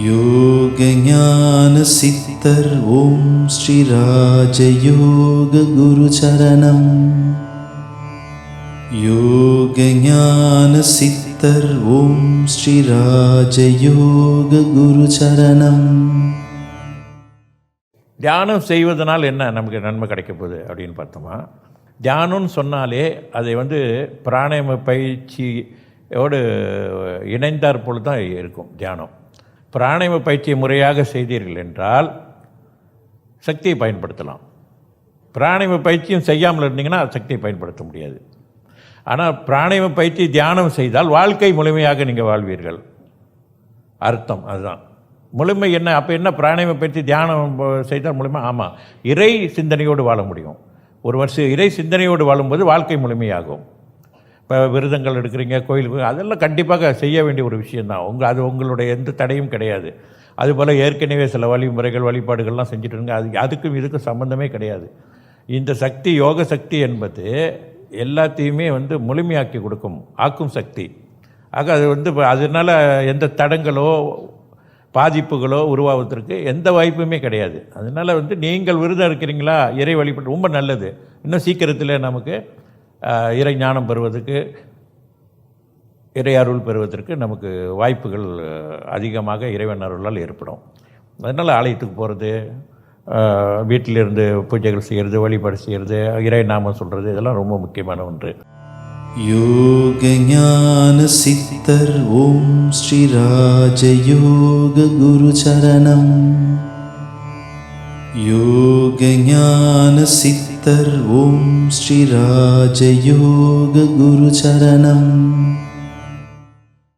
யோக ஞான சித்தர் ஓம் ஸ்ரீ ராஜயோக குரு சரணம். யோக ஞான சித்தர் ஓம் ஸ்ரீ ராஜயோக குரு சரணம். தியானம் செய்வதனால் என்ன நமக்கு நன்மை கிடைக்க போகுது அப்படின்னு பார்த்தோமா, தியானம்னு சொன்னாலே அதை பிராணாயாம பயிற்சியோடு இணைந்தாற் போல தான் இருக்கும். தியானம் பிராணாயாம பயிற்சியை முறையாக செய்தீர்கள் என்றால் சக்தியை பயன்படுத்தலாம். பிராணாயாம பயிற்சியும் செய்யாமல் இருந்தீங்கன்னா சக்தியை பயன்படுத்த முடியாது. ஆனால் பிராணாயாம பயிற்சி தியானம் செய்தால் வாழ்க்கை முழுமையாக நீங்கள் வாழ்வீர்கள். அர்த்தம் அதுதான். முழுமை என்ன? அப்போ என்ன பிராணாயாம பயிற்சி தியானம் செய்தால் முழுமை? ஆமாம், இறை சிந்தனையோடு வாழ முடியும். ஒரு வருஷம் இறை சிந்தனையோடு வாழும்போது வாழ்க்கை முழுமையாகும். இப்போ விரதங்கள் எடுக்கிறீங்க, கோயிலுக்கு, அதெல்லாம் கண்டிப்பாக செய்ய வேண்டிய ஒரு விஷயந்தான். அது உங்களுடைய எந்த தடையும் கிடையாது. அதுபோல் ஏற்கனவே சில வழிமுறைகள் வழிபாடுகள்லாம் செஞ்சுட்டு இருங்க. அதுக்கும் இதுக்கும் சம்மந்தமே கிடையாது. இந்த சக்தி, யோக சக்தி என்பது எல்லாத்தையுமே முழுமையாக்கி கொடுக்கும், ஆக்கும் சக்தி. ஆக அது அதனால் எந்த தடங்களோ பாதிப்புகளோ உருவாவதற்கு எந்த வாய்ப்புமே கிடையாது. அதனால் நீங்கள் விரதம் இருக்கிறீங்களா, இறை வழிபாடு ரொம்ப நல்லது. இன்னும் சீக்கிரத்தில் நமக்கு இறை ஞானம் பெறுவதற்கு, இறை அருள் பெறுவதற்கு நமக்கு வாய்ப்புகள் அதிகமாக இறைவன் அருளால் ஏற்படும். அதனால் ஆலயத்துக்கு போகிறது, வீட்டிலிருந்து பூஜைகள் செய்கிறது, வழிபாடு செய்கிறது, இறை நாமம் சொல்கிறது, இதெல்லாம் ரொம்ப முக்கியமான ஒன்று. யோக ஞான சித்தர் ஓம் ஸ்ரீ ராஜயோக குரு சரணம். யோக ஞான சித்தர் ஓம் ஸ்ரீ ராஜயோக குரு சரணம்.